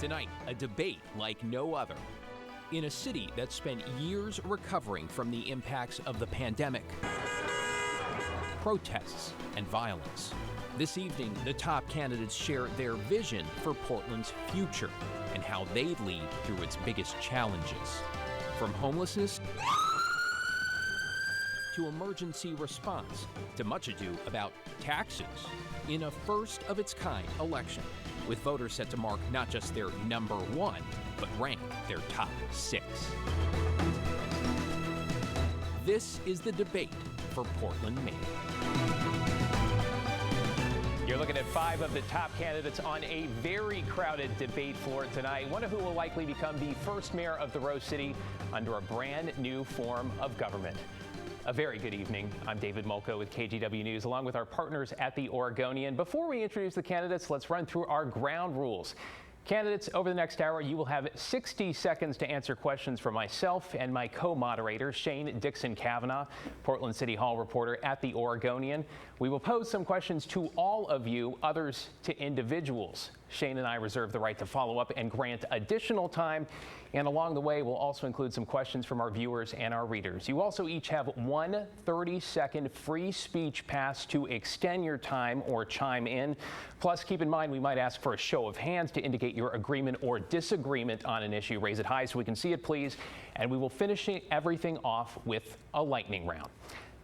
Tonight, a debate like no other. In a city that spent years recovering from the impacts of the pandemic, protests, and violence. This evening, the top candidates share their vision for Portland's future and how they'd lead through its biggest challenges. From homelessness to emergency response, to much ado about taxes, in a first-of-its-kind election, with voters set to mark not just their number one, but rank their top 6. This is the debate for Portland, Maine. You're looking at 5 of the top candidates on a very crowded debate floor tonight, one of who will likely become the first mayor of the Rose City under a brand new form of government. A very good evening. I'm David Mulco with KGW News, along with our partners at the Oregonian. Before we introduce the candidates, let's run through our ground rules. Candidates, over the next hour, you will have 60 seconds to answer questions from myself and my co-moderator, Shane Dixon Kavanaugh, Portland City Hall reporter at the Oregonian. We will pose some questions to all of you, others to individuals. Shane and I reserve the right to follow up and grant additional time. And along the way, we'll also include some questions from our viewers and our readers. You also each have one 30-second free speech pass to extend your time or chime in. Plus, keep in mind, we might ask for a show of hands to indicate your agreement or disagreement on an issue. Raise it high so we can see it, please. And we will finish everything off with a lightning round.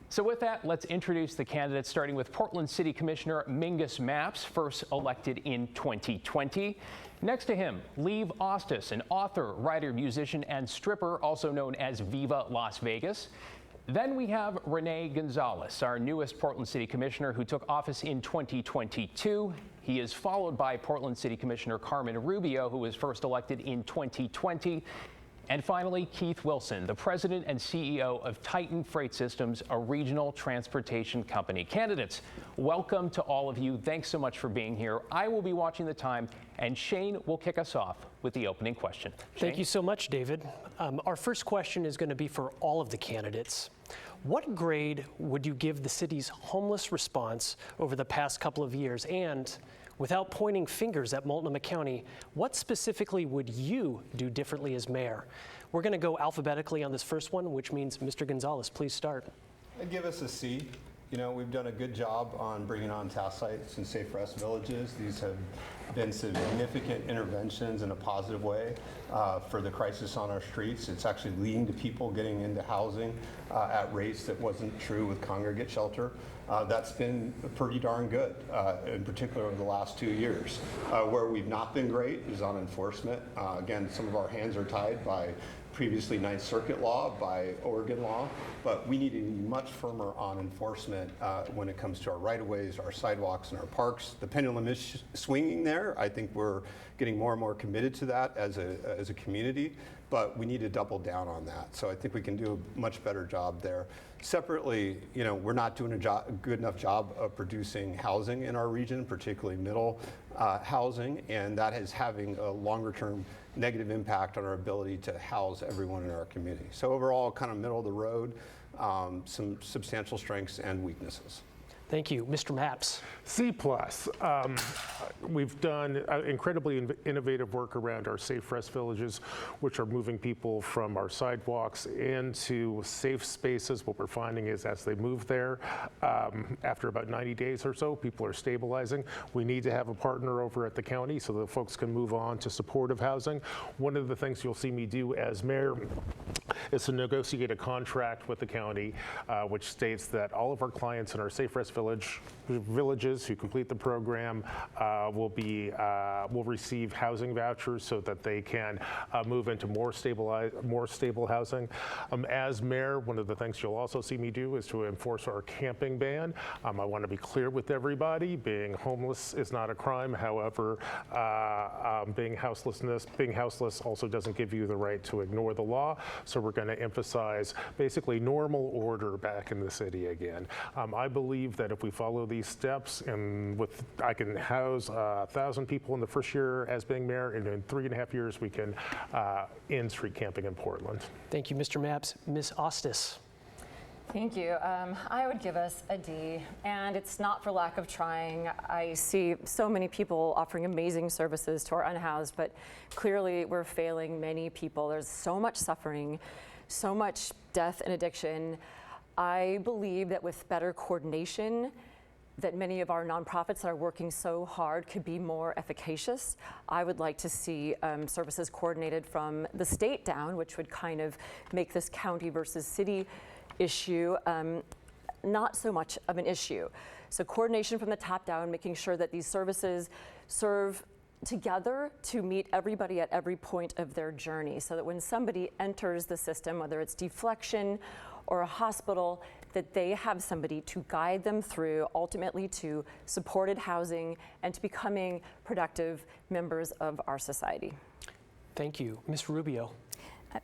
So with that, let's introduce the candidates, starting with Portland City Commissioner Mingus Mapps, first elected in 2020. Next to him, Leave Østhus, an author, writer, musician, and stripper, also known as Viva Las Vegas. Then we have Rene Gonzalez, our newest Portland City Commissioner, who took office in 2022. He is followed by Portland City Commissioner Carmen Rubio, who was first elected in 2020. And finally, Keith Wilson, the president and CEO of Titan Freight Systems, a regional transportation company. Candidates, welcome to all of you. Thanks so much for being here. I will be watching the time, and Shane will kick us off with the opening question. Shane? Thank you so much, David. Our first question is going to be for all of the candidates. What grade would you give the city's homeless response over the past couple of years? And without pointing fingers at Multnomah County, what specifically would you do differently as mayor? We're going to go alphabetically on this first one, which means Mr. Gonzalez, please start. I'd give us a C. You know, we've done a good job on bringing on task sites and safe rest villages. These have been significant interventions in a positive way for the crisis on our streets. It's actually leading to people getting into housing at rates that wasn't true with congregate shelter. That's been pretty darn good, in particular over the last 2 years. Where we've not been great is on enforcement. Again, some of our hands are tied by previously Ninth Circuit law, by Oregon law, but we need to be much firmer on enforcement when it comes to our right-of-ways, our sidewalks, and our parks. The pendulum is swinging there. I think we're getting more and more committed to that as a community, but we need to double down on that. So I think we can do a much better job there. Separately, you know, we're not doing a good enough job of producing housing in our region, particularly middle housing, and that is having a longer-term negative impact on our ability to house everyone in our community. So overall, kind of middle of the road, some substantial strengths and weaknesses. Thank you. Mr. Mapps. C+. We've done incredibly innovative work around our safe rest villages, which are moving people from our sidewalks into safe spaces. What we're finding is as they move there, after about 90 days or so, people are stabilizing. We need to have a partner over at the county so that folks can move on to supportive housing. One of the things you'll see me do as mayor is to negotiate a contract with the county, which states that all of our clients in our safe rest villages who complete the program will receive housing vouchers so that they can move into more stable housing. As mayor, one of the things you'll also see me do is to enforce our camping ban. I want to be clear with everybody: being homeless is not a crime. However, being houseless also doesn't give you the right to ignore the law. So we're going to emphasize basically normal order back in the city again. I believe that if we follow these steps, and I can house 1,000 people in the first year as being mayor, and in 3.5 years we can end street camping in Portland. Thank you, Mr. Mapps. Ms. Østhus. Thank you. I would give us a D, and it's not for lack of trying. I see so many people offering amazing services to our unhoused, but clearly we're failing many people. There's so much suffering, so much death and addiction. I believe that with better coordination, that many of our nonprofits that are working so hard could be more efficacious. I would like to see services coordinated from the state down, which would kind of make this county versus city issue not so much of an issue. So coordination from the top down, making sure that these services serve together to meet everybody at every point of their journey, so that when somebody enters the system, whether it's deflection or a hospital, that they have somebody to guide them through, ultimately to supported housing and to becoming productive members of our society. Thank you. Ms. Rubio.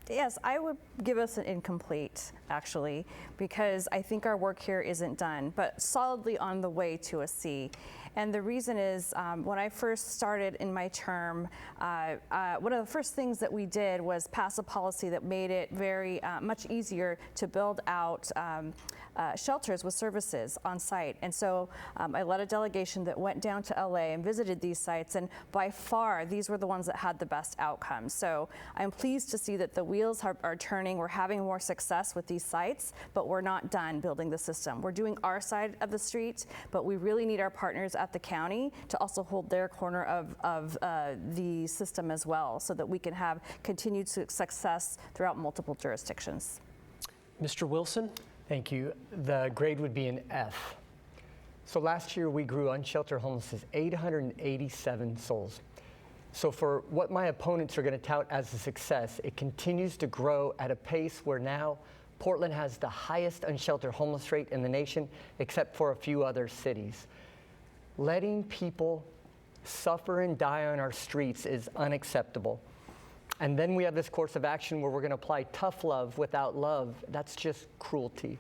Yes, I would give us an incomplete, actually, because I think our work here isn't done, but solidly on the way to a C. And the reason is, when I first started in my term, one of the first things that we did was pass a policy that made it very much easier to build out shelters with services on site. And so I led a delegation that went down to LA and visited these sites, and by far these were the ones that had the best outcomes. So I'm pleased to see that the wheels are turning. We're having more success with these sites, but we're not done building the system. We're doing our side of the street, but we really need our partners at the county to also hold their corner of the system as well, so that we can have continued success throughout multiple jurisdictions. Mr. Wilson? Thank you. The grade would be an F. So last year we grew unsheltered homelessness 887 souls. So for what my opponents are going to tout as a success, it continues to grow at a pace where now Portland has the highest unsheltered homeless rate in the nation, except for a few other cities. Letting people suffer and die on our streets is unacceptable. And then we have this course of action where we're going to apply tough love without love. That's just cruelty.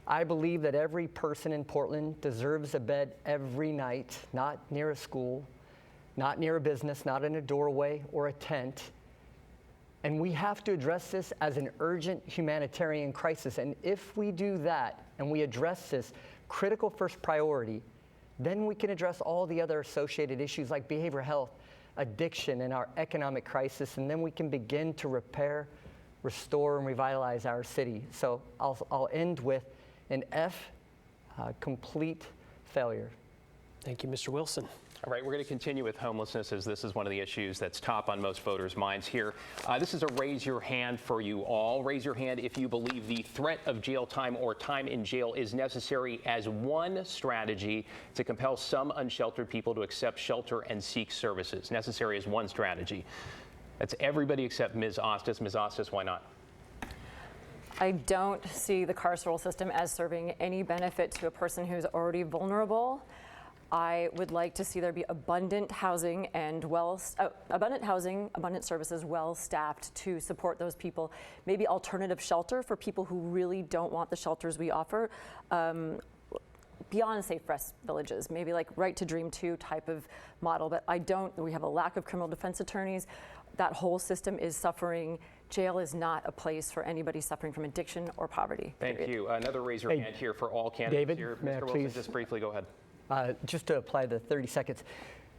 I believe that every person in Portland deserves a bed every night, not near a school, not near a business, not in a doorway or a tent. And we have to address this as an urgent humanitarian crisis. And if we do that and we address this critical first priority, then we can address all the other associated issues like behavioral health, addiction, and our economic crisis, and then we can begin to repair, restore, and revitalize our city. So I'll end with an F, complete failure. Thank you, Mr. Wilson. All right, we're going to continue with homelessness, as this is one of the issues that's top on most voters' minds here. This is a raise your hand for you all. Raise your hand if you believe the threat of jail time or time in jail is necessary as one strategy to compel some unsheltered people to accept shelter and seek services. Necessary as one strategy. That's everybody except Ms. Østhus. Ms. Østhus, why not? I don't see the carceral system as serving any benefit to a person who's already vulnerable. I would like to see there be abundant housing and abundant services, well staffed to support those people. Maybe alternative shelter for people who really don't want the shelters we offer. Beyond safe rest villages, maybe like Right to Dream 2 type of model, but we have a lack of criminal defense attorneys. That whole system is suffering. Jail is not a place for anybody suffering from addiction or poverty. Thank period. you. Another raise your hand here for all candidates David, here. may I Mr. Wilson, please? just briefly, go ahead. Just to apply the 30 seconds.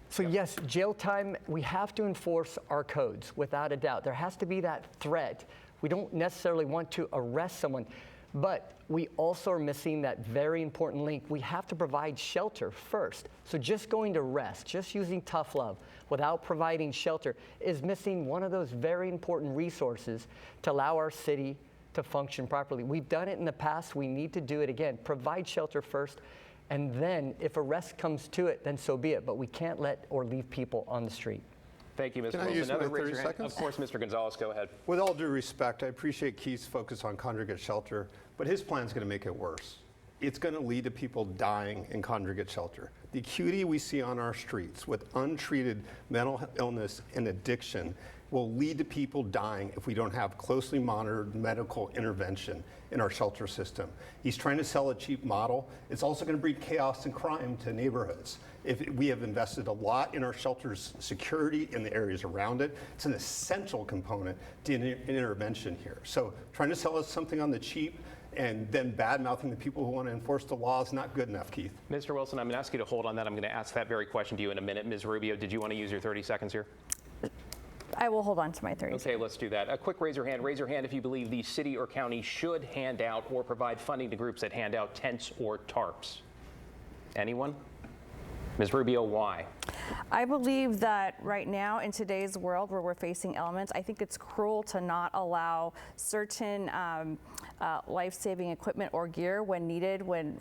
So yes, jail time, we have to enforce our codes without a doubt. There has to be that threat. We don't necessarily want to arrest someone, but we also are missing that very important link. We have to provide shelter first. So just going to rest, just using tough love without providing shelter is missing one of those very important resources to allow our city to function properly. We've done it in the past. We need to do it again. Provide shelter first. And then if arrest comes to it, then so be it. But we can't let or leave people on the street. Thank you, Mr. Can I Wilson. use my Another raise 30 your hand. seconds? Of course, Mr. Gonzalez, go ahead. With all due respect, I appreciate Keith's focus on congregate shelter, but his plan is going to make it worse. It's going to lead to people dying in congregate shelter. The acuity we see on our streets with untreated mental illness and addiction will lead to people dying if we don't have closely monitored medical intervention in our shelter system. He's trying to sell a cheap model. It's also going to breed chaos and crime to neighborhoods. We have invested a lot in our shelter's security in the areas around it. It's an essential component to intervention here. So trying to sell us something on the cheap and then bad-mouthing the people who want to enforce the law is not good enough, Keith. Mr. Wilson, I'm going to ask you to hold on that. I'm going to ask that very question to you in a minute. Ms. Rubio, did you want to use your 30 seconds here? I will hold on to my 30 Okay, let's do that. A quick raise your hand. Raise your hand if you believe the city or county should hand out or provide funding to groups that hand out tents or tarps. Anyone? Ms. Rubio, why? I believe that right now in today's world where we're facing elements, I think it's cruel to not allow certain life-saving equipment or gear when needed, when,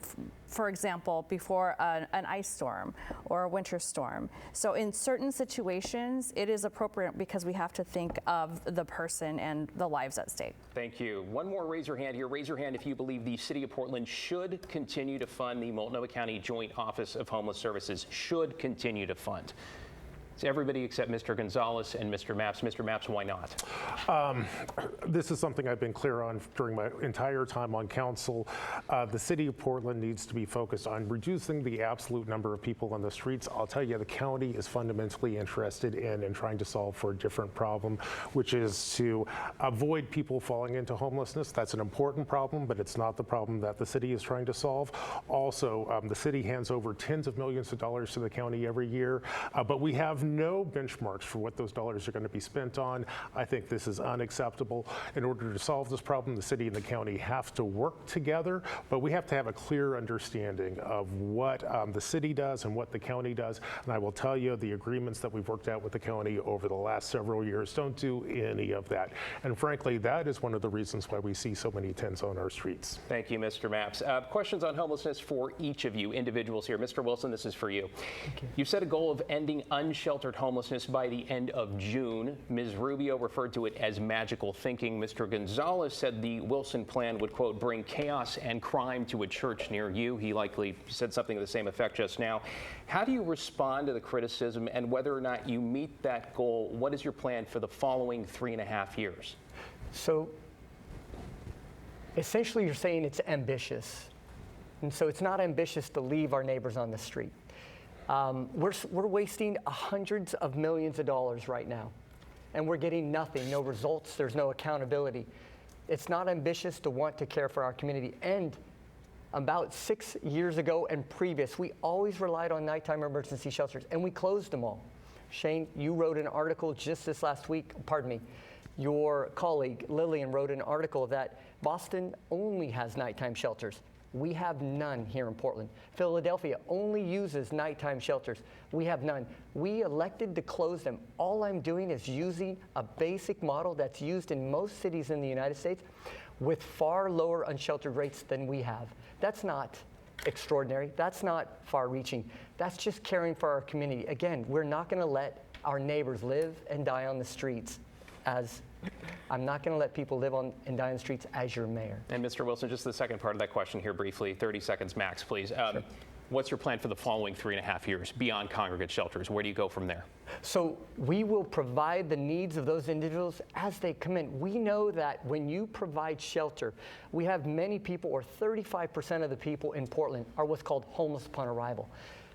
for example, before an ice storm or a winter storm. So in certain situations, it is appropriate because we have to think of the person and the lives at stake. Thank you. One more raise your hand here. Raise your hand if you believe the city of Portland should continue to fund the Multnomah County Joint Office of Homeless Services, should continue to fund. It's everybody except Mr. Gonzalez and Mr. Mapps. Mr. Mapps, why not? This is something I've been clear on during my entire time on council. The city of Portland needs to be focused on reducing the absolute number of people on the streets. I'll tell you, the county is fundamentally interested in trying to solve for a different problem, which is to avoid people falling into homelessness. That's an important problem, but it's not the problem that the city is trying to solve. Also, the city hands over tens of millions of dollars to the county every year, but we have no benchmarks for what those dollars are going to be spent on. I think this is unacceptable. In order to solve this problem, the city and the county have to work together, but we have to have a clear understanding of what the city does and what the county does. And I will tell you, the agreements that we've worked out with the county over the last several years don't do any of that. And frankly, that is one of the reasons why we see so many tents on our streets. Thank you, Mr. Mapps. Questions on homelessness for each of you, individuals here. Mr. Wilson, this is for you. You set a goal of ending unsheltered homelessness by the end of June. Ms. Rubio referred to it as magical thinking. Mr. Gonzalez said the Wilson plan would, quote, bring chaos and crime to a church near you. He likely said something to the same effect just now. How do you respond to the criticism, and whether or not you meet that goal, what is your plan for the following 3.5 years? So essentially you're saying it's ambitious. And so it's not ambitious to leave our neighbors on the street. We're wasting hundreds of millions of dollars right now, and we're getting nothing, no results, there's no accountability. It's not ambitious to want to care for our community. And about 6 years ago and previous, we always relied on nighttime emergency shelters, and we closed them all. Shane, you wrote an article just this last week, pardon me, your colleague Lillian wrote an article that Boston only has nighttime shelters. We have none here in Portland. Philadelphia only uses nighttime shelters. We have none. We elected to close them. All I'm doing is using a basic model that's used in most cities in the United States with far lower unsheltered rates than we have. That's not extraordinary. That's not far-reaching. That's just caring for our community. Again, we're not going to let our neighbors live and die on the streets as I'm not going to let people live on and die on the streets as your mayor. And Mr. Wilson, just the second part of that question here briefly, 30 seconds max, please. Sure. What's your plan for the following 3.5 years beyond congregate shelters? Where do you go from there? So we will provide the needs of those individuals as they come in. We know that when you provide shelter, we have many people, or 35% of the people in Portland are what's called homeless upon arrival.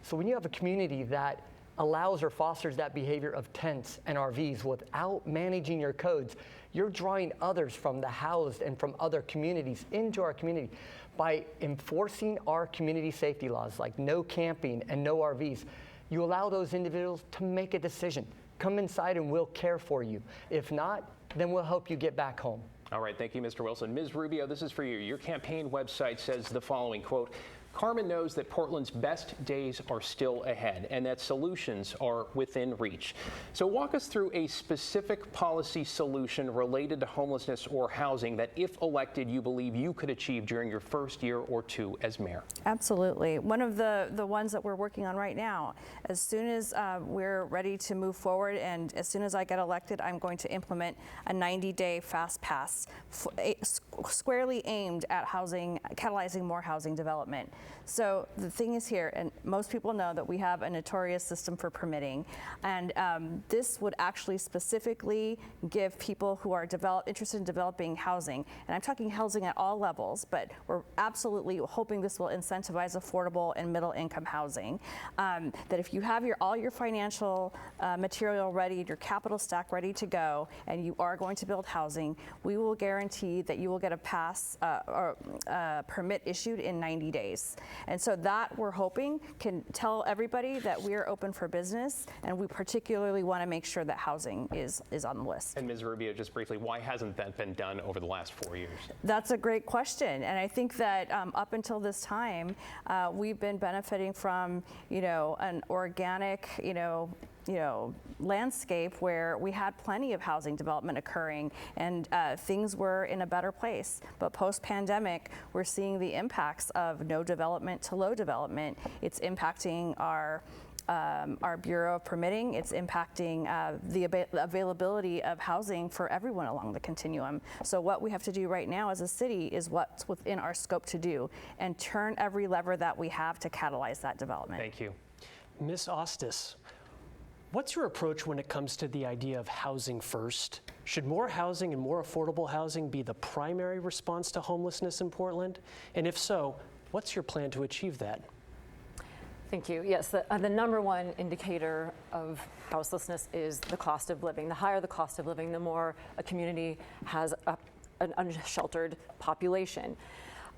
So when you have a community that allows or fosters that behavior of tents and RVs without managing your codes, you're drawing others from the housed and from other communities into our community. By enforcing our community safety laws like no camping and no RVs, you allow those individuals to make a decision. Come inside and we'll care for you. If not, then we'll help you get back home. All right, thank you, Mr. Wilson. Ms. Rubio, this is for you. Your campaign website says the following, quote, Carmen knows that Portland's best days are still ahead and that solutions are within reach. So walk us through a specific policy solution related to homelessness or housing that, if elected, you believe you could achieve during your first year or two as mayor. Absolutely. One of the ones that we're working on right now, as soon as we're ready to move forward and as soon as I get elected, I'm going to implement a 90-day fast pass squarely aimed at housing, catalyzing more housing development. So the thing is here, and most people know that we have a notorious system for permitting, and this would actually specifically give people who are interested in developing housing, and I'm talking housing at all levels, but we're absolutely hoping this will incentivize affordable and middle income housing, that if you have all your financial material ready, your capital stack ready to go, and you are going to build housing, we will guarantee that you will get a permit issued in 90 days. And so that, we're hoping, can tell everybody that we are open for business, and we particularly want to make sure that housing is on the list. And Ms. Rubio, just briefly, why hasn't that been done over the last 4 years? That's a great question, and I think that up until this time, we've been benefiting from, an organic, landscape where we had plenty of housing development occurring, and things were in a better place. But post-pandemic, we're seeing the impacts of no development to low development. It's impacting our Bureau of Permitting. It's impacting the availability of housing for everyone along the continuum. So what we have to do right now as a city is what's within our scope to do, and turn every lever that we have to catalyze that development. Thank you. Ms. Østhus, what's your approach when it comes to the idea of housing first? Should more housing and more affordable housing be the primary response to homelessness in Portland? And if so, what's your plan to achieve that? Thank you. Yes, the number one indicator of houselessness is the cost of living. The higher the cost of living, the more a community has an unsheltered population.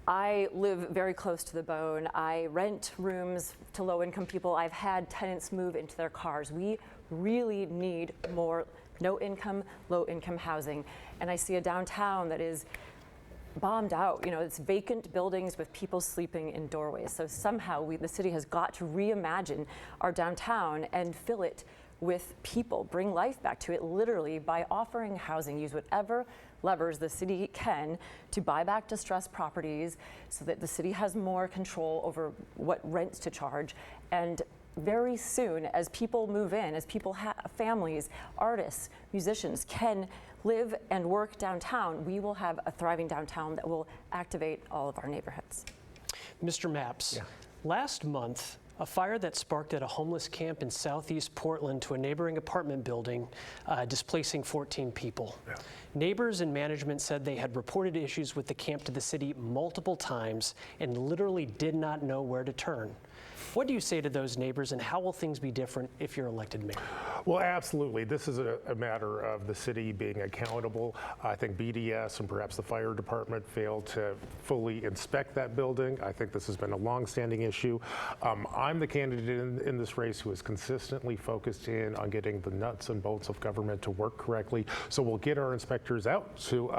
I live very close to the bone. I rent rooms to low-income people. I've had tenants move into their cars. We really need more no-income, low-income housing. And I see a downtown that is bombed out. It's vacant buildings with people sleeping in doorways. So somehow the city has got to reimagine our downtown and fill it with people, bring life back to it literally by offering housing, use whatever levers the city can to buy back distressed properties so that the city has more control over what rents to charge. And very soon, as people move in, as people families, artists, musicians can live and work downtown, we will have a thriving downtown that will activate all of our neighborhoods. Mr. Mapps, last month, a fire that sparked at a homeless camp in southeast Portland to a neighboring apartment building, displacing 14 people. Neighbors and management said they had reported issues with the camp to the city multiple times and literally did not know where to turn. What do you say to those neighbors, and how will things be different if you're elected mayor? Well, absolutely. This is a matter of the city being accountable. I think BDS and perhaps the fire department failed to fully inspect that building. I think this has been a long-standing issue. I'm the candidate in this race who has consistently focused in on getting the nuts and bolts of government to work correctly. So we'll get our inspectors out to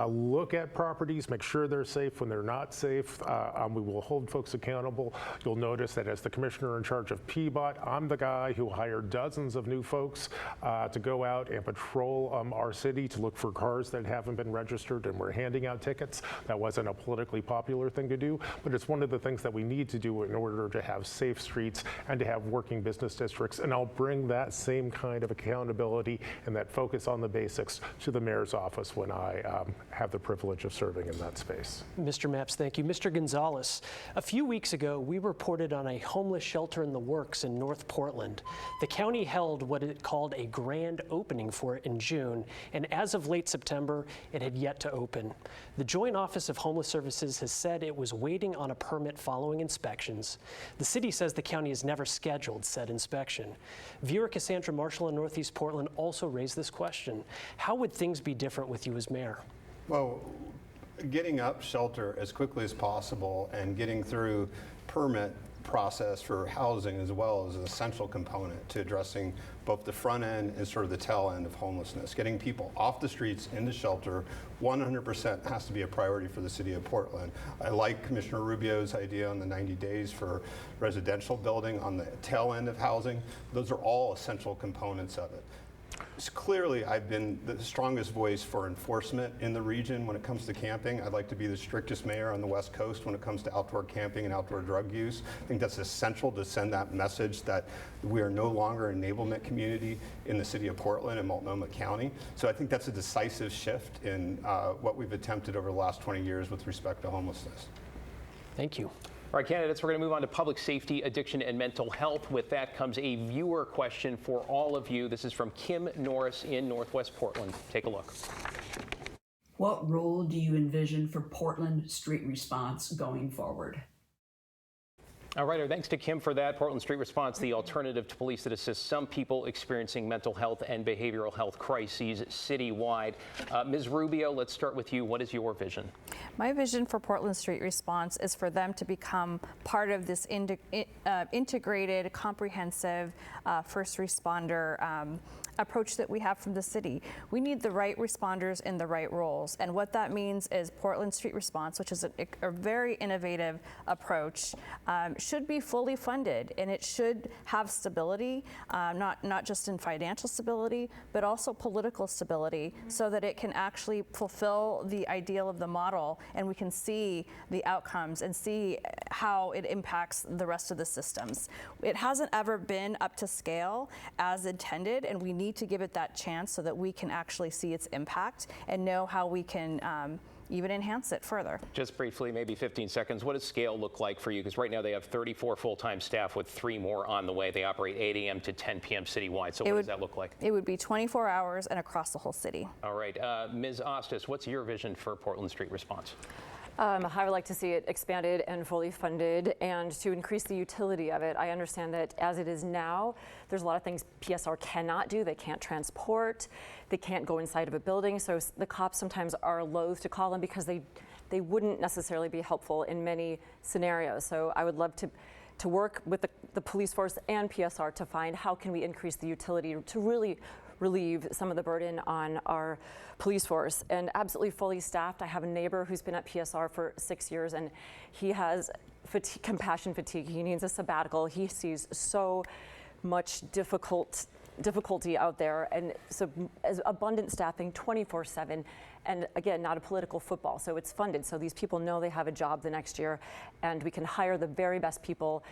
look at properties, make sure they're safe when they're not safe. We will hold folks accountable. You'll notice that as the commissioner in charge of PBOT, I'm the guy who hired dozens of new folks to go out and patrol our city to look for cars that haven't been registered, and we're handing out tickets. That wasn't a politically popular thing to do, but it's one of the things that we need to do in order to have safe streets and to have working business districts. And I'll bring that same kind of accountability and that focus on the basics to the mayor's office when I have the privilege of serving in that space. Mr. Mapps, thank you. Mr. Gonzalez, a few weeks ago, we reported on a homeless shelter in the works in North Portland. The county held what it called a grand opening for it in June, and as of late September, it had yet to open. The Joint Office of Homeless Services has said it was waiting on a permit following inspections. The city says the county has never scheduled said inspection. Viewer Cassandra Marshall in Northeast Portland also raised this question. How would things be different with you as mayor? Well, getting up shelter as quickly as possible and getting through permit process for housing as well is an essential component to addressing both the front end and sort of the tail end of homelessness. Getting people off the streets into shelter 100% has to be a priority for the city of Portland. I like Commissioner Rubio's idea on the 90 days for residential building on the tail end of housing. Those are all essential components of it. So clearly, I've been the strongest voice for enforcement in the region when it comes to camping. I'd like to be the strictest mayor on the West Coast when it comes to outdoor camping and outdoor drug use. I think that's essential to send that message that we are no longer an enablement community in the city of Portland and Multnomah County. So I think that's a decisive shift in what we've attempted over the last 20 years with respect to homelessness. Thank you. All right, candidates, we're going to move on to public safety, addiction, and mental health. With that comes a viewer question for all of you. This is from Kim Norris in Northwest Portland. Take a look. What role do you envision for Portland Street Response going forward? All right, thanks to Kim for that. Portland Street Response, the alternative to police that assists some people experiencing mental health and behavioral health crises citywide. Ms. Rubio, let's start with you. What is your vision? My vision for Portland Street Response is for them to become part of this integrated, comprehensive first responder approach that we have from the city. We need the right responders in the right roles. And what that means is Portland Street Response, which is a very innovative approach, should be fully funded, and it should have stability, not just in financial stability, but also political stability, so that it can actually fulfill the ideal of the model, and we can see the outcomes and see how it impacts the rest of the systems. It hasn't ever been up to scale as intended, and we need to give it that chance so that we can actually see its impact and know how we can even enhance it further. Just briefly, maybe 15 seconds, what does scale look like for you? Because right now they have 34 full-time staff with 3 more on the way. They operate 8 a.m. to 10 p.m. citywide. So what does that look like? It would be 24 hours and across the whole city. All right. Ms. Østhus, what's your vision for Portland Street Response? I would like to see it expanded and fully funded, and to increase the utility of it. I understand that as it is now, there's a lot of things PSR cannot do. They can't transport, they can't go inside of a building, so the cops sometimes are loath to call them because they wouldn't necessarily be helpful in many scenarios. So I would love to work with the police force and PSR to find how can we increase the utility to really relieve some of the burden on our police force. And absolutely fully staffed. I have a neighbor who's been at PSR for 6 years, and he has compassion fatigue. He needs a sabbatical. He sees so much difficulty out there, and so as abundant staffing 24/7, and again, not a political football, so it's funded, so these people know they have a job the next year, and we can hire the very best people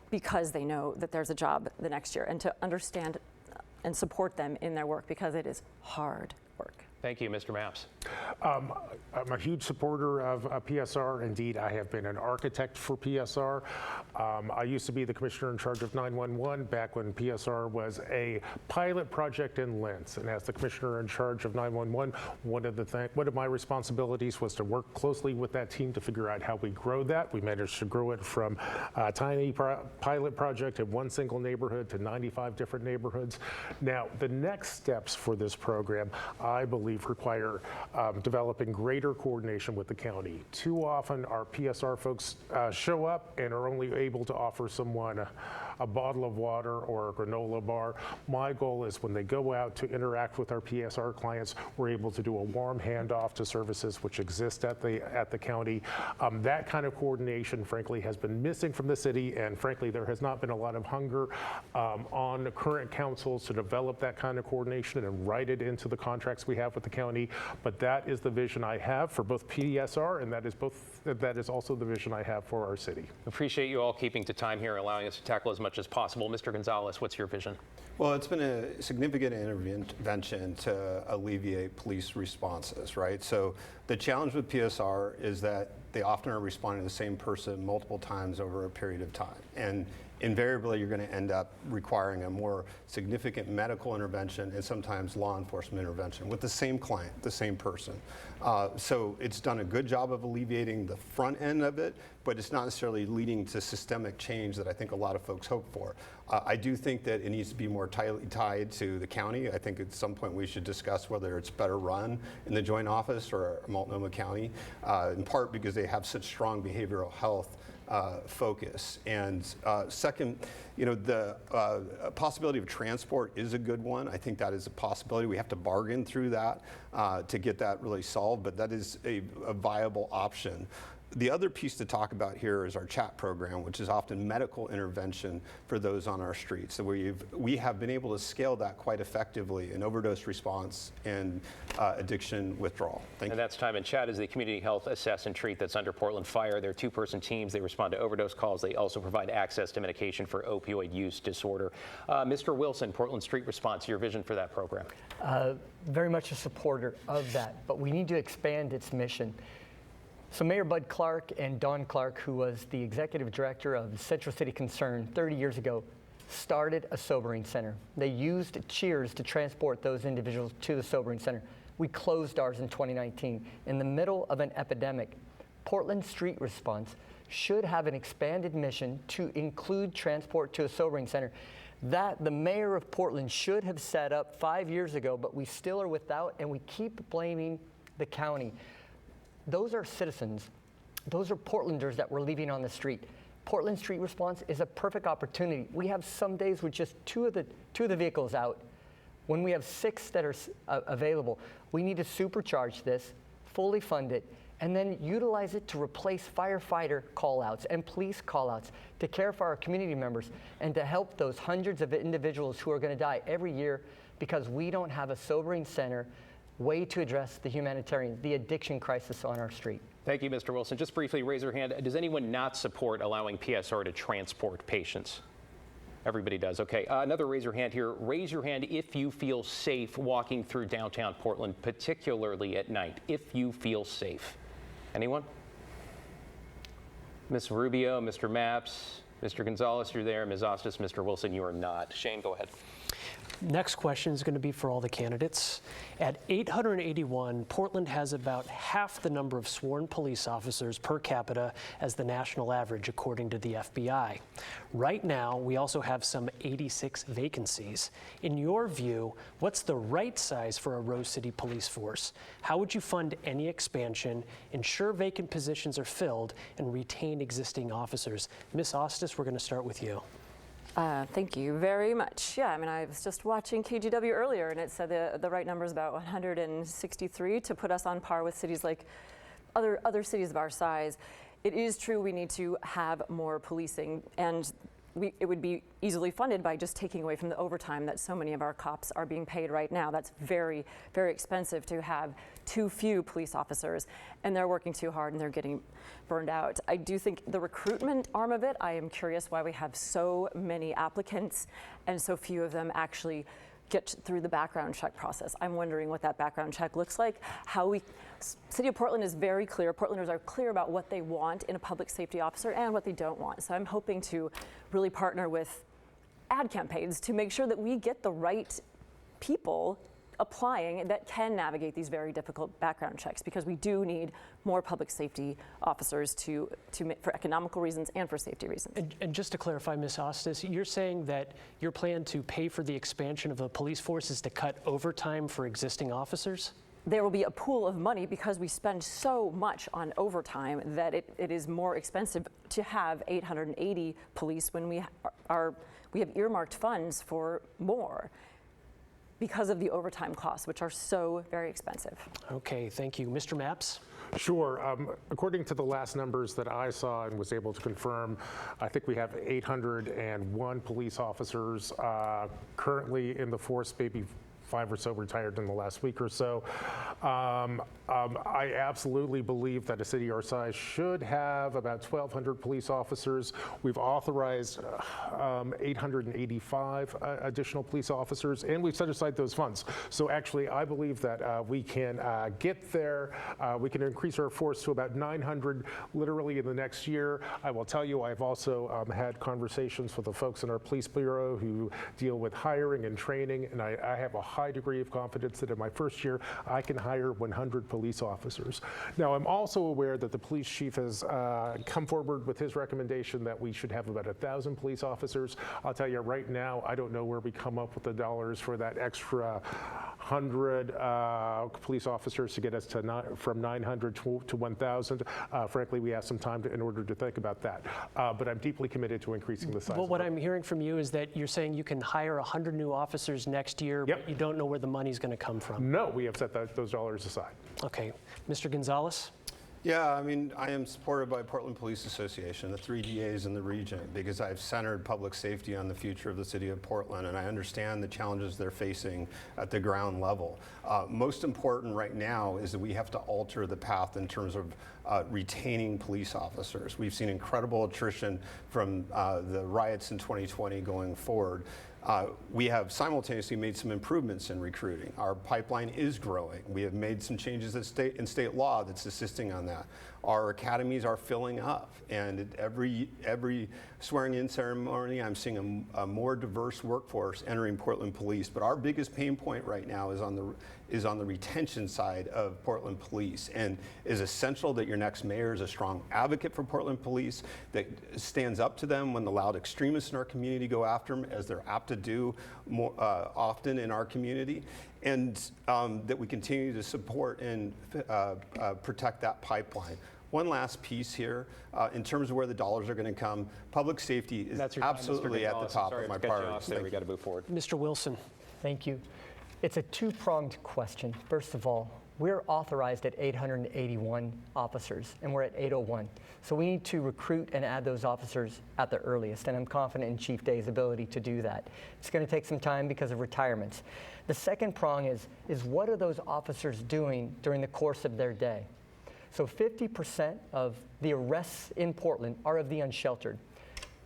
because they know that there's a job the next year, and to understand and support them in their work, because it is hard work. Thank you, Mr. Mapps. I'm a huge supporter of PSR. Indeed, I have been an architect for PSR. I used to be the commissioner in charge of 911 back when PSR was a pilot project in Lentz. And as the commissioner in charge of 911, one of my responsibilities was to work closely with that team to figure out how we grow that. We managed to grow it from a tiny pilot project in one single neighborhood to 95 different neighborhoods. Now, the next steps for this program, I believe, require developing greater coordination with the county. Too often our PSR folks show up and are only able to offer someone a bottle of water or a granola bar. My goal is when they go out to interact with our PSR clients, we're able to do a warm handoff to services which exist at the county. That kind of coordination, frankly, has been missing from the city, and frankly, there has not been a lot of hunger on the current councils to develop that kind of coordination and write it into the contracts we have with the county. But that is the vision I have for both PSR, and that is also the vision I have for our city. Appreciate you all keeping to time here, allowing us to tackle as much as possible. Mr. Gonzalez, what's your vision? Well, it's been a significant intervention to alleviate police responses, right? So the challenge with PSR is that they often are responding to the same person multiple times over a period of time. And invariably, you're going to end up requiring a more significant medical intervention and sometimes law enforcement intervention with the same client, the same person. So it's done a good job of alleviating the front end of it, but it's not necessarily leading to systemic change that I think a lot of folks hope for. I do think that it needs to be more tightly tied to the county. I think at some point we should discuss whether it's better run in the joint office or Multnomah County, in part because they have such strong behavioral health focus. And second, the possibility of transport is a good one. I think that is a possibility. We have to bargain through that to get that really solved, but that is a viable option. The other piece to talk about here is our CHAT program, which is often medical intervention for those on our streets. So we have been able to scale that quite effectively in overdose response and addiction withdrawal. Thank you. And that's time. And CHAT is the community health assess and treat that's under Portland Fire. They're 2-person teams. They respond to overdose calls. They also provide access to medication for opioid use disorder. Mr. Wilson, Portland Street Response, your vision for that program? Very much a supporter of that, but we need to expand its mission. So Mayor Bud Clark and Don Clark, who was the executive director of Central City Concern 30 years ago, started a sobering center. They used cheers to transport those individuals to the sobering center. We closed ours in 2019. In the middle of an epidemic, Portland Street Response should have an expanded mission to include transport to a sobering center that the mayor of Portland should have set up 5 years ago, but we still are without, and we keep blaming the county. Those are citizens. Those are Portlanders that were leaving on the street. Portland Street Response is a perfect opportunity. We have some days with just two of the vehicles out. When we have 6 that are available, we need to supercharge this, fully fund it, and then utilize it to replace firefighter call-outs and police call-outs to care for our community members and to help those hundreds of individuals who are going to die every year because we don't have a sobering center way to address the addiction crisis on our street. Thank you, Mr. Wilson. Just briefly, raise your hand. Does anyone not support allowing PSR to transport patients? Everybody does. Okay. Another raise your hand here. Raise your hand if you feel safe walking through downtown Portland, particularly at night. If you feel safe. Anyone? Ms. Rubio, Mr. Mapps, Mr. Gonzalez, you're there. Ms. Østhus, Mr. Wilson, you are not. Shane, go ahead. Next question is going to be for all the candidates. At 881, Portland has about half the number of sworn police officers per capita as the national average, according to the FBI. Right now, we also have some 86 vacancies. In your view, what's the right size for a Rose City police force? How would you fund any expansion, ensure vacant positions are filled, and retain existing officers? Ms. Østhus, we're going to start with you. Thank you very much. Yeah, I mean, I was just watching KGW earlier, and it said the right number is about 163 to put us on par with cities like other cities of our size. It is true we need to have more policing, and it would be easily funded by just taking away from the overtime that so many of our cops are being paid right now. That's very, very expensive to have too few police officers, and they're working too hard and they're getting burned out. I do think the recruitment arm of it, I am curious why we have so many applicants and so few of them actually get through the background check process. I'm wondering what that background check looks like. City of Portland is very clear. Portlanders are clear about what they want in a public safety officer and what they don't want. So I'm hoping to really partner with ad campaigns to make sure that we get the right people applying that can navigate these very difficult background checks, because we do need more public safety officers for economical reasons and for safety reasons. And just to clarify, Ms. Østhus, you're saying that your plan to pay for the expansion of the police force is to cut overtime for existing officers? There will be a pool of money because we spend so much on overtime that it is more expensive to have 880 police when we have earmarked funds for more, because of the overtime costs, which are so very expensive. Okay, thank you. Mr. Mapps? Sure. According to the last numbers that I saw and was able to confirm, I think we have 801 police officers currently in the force, maybe 5 or so retired in the last week or so. I absolutely believe that a city our size should have about 1,200 police officers. We've authorized 885 additional police officers, and we've set aside those funds. So actually, I believe that we can get there. We can increase our force to about 900 literally in the next year. I will tell you, I've also had conversations with the folks in our police bureau who deal with hiring and training, and I have a high degree of confidence that in my first year, I can hire 100 police officers. Now, I'm also aware that the police chief has come forward with his recommendation that we should have about 1,000 police officers. I'll tell you right now, I don't know where we come up with the dollars for that extra 100 police officers to get us to from 900 to 1,000. Frankly, we have some time in order to think about that. But I'm deeply committed to increasing the size. Well, what I'm hearing from you is that you're saying you can hire 100 new officers next year, yep, but you don't know where the money's going to come from. No, we have set those dollars aside. Okay. Mr. Gonzalez? Yeah, I mean, I am supported by Portland Police Association, the 3 DAs in the region, because I've centered public safety on the future of the city of Portland, and I understand the challenges they're facing at the ground level. Most important right now is that we have to alter the path in terms of retaining police officers. We've seen incredible attrition from the riots in 2020 going forward. We have simultaneously made some improvements in recruiting. Our pipeline is growing. We have made some changes in state law that's assisting on that. Our academies are filling up, and at every swearing-in ceremony, I'm seeing a more diverse workforce entering Portland Police. But our biggest pain point right now is on the retention side of Portland Police, and it is essential that your next mayor is a strong advocate for Portland Police, that stands up to them when the loud extremists in our community go after them, as they're apt to do more often in our community, and that we continue to support and protect that pipeline. One last piece here, in terms of where the dollars are going to come, public safety is absolutely at the top of my priorities. We got to move forward. Mr. Wilson. Thank you. It's a two-pronged question. First of all, we're authorized at 881 officers, and we're at 801. So we need to recruit and add those officers at the earliest, and I'm confident in Chief Day's ability to do that. It's going to take some time because of retirements. The second prong is what are those officers doing during the course of their day? So 50% of the arrests in Portland are of the unsheltered.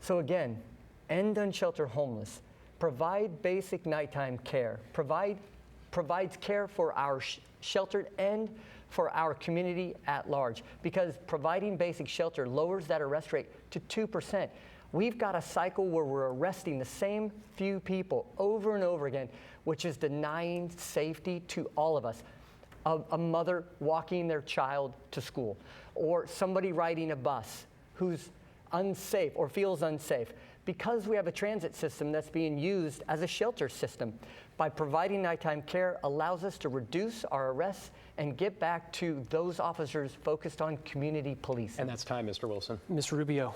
So again, end unsheltered homeless, provide basic nighttime care, provides care for our sheltered and for our community at large, because providing basic shelter lowers that arrest rate to 2%. We've got a cycle where we're arresting the same few people over and over again, which is denying safety to all of us. A mother walking their child to school, or somebody riding a bus who's unsafe or feels unsafe, because we have a transit system that's being used as a shelter system. By providing nighttime care allows us to reduce our arrests and get back to those officers focused on community policing. And that's time, Mr. Wilson. Ms. Rubio.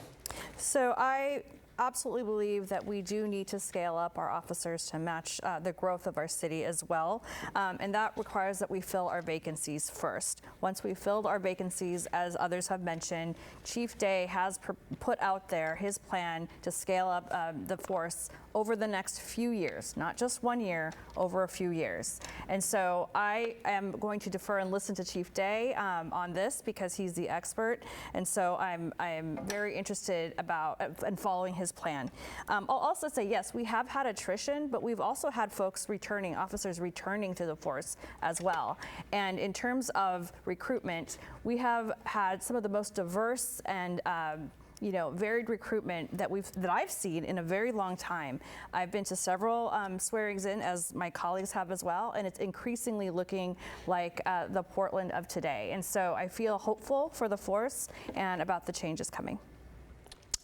So I absolutely believe that we do need to scale up our officers to match the growth of our city as well. And that requires that we fill our vacancies first. Once we've filled our vacancies, as others have mentioned, Chief Day has put out there his plan to scale up the force over the next few years, not just 1 year, over a few years. And so I am going to defer and listen to Chief Day on this, because he's the expert. And so I'm very interested in following his plan. I'll also say, yes, we have had attrition, but we've also had officers returning to the force as well. And in terms of recruitment, we have had some of the most diverse and varied recruitment that I've seen in a very long time. I've been to several swearings in, as my colleagues have as well, and it's increasingly looking like the Portland of today. And so I feel hopeful for the force and about the changes coming.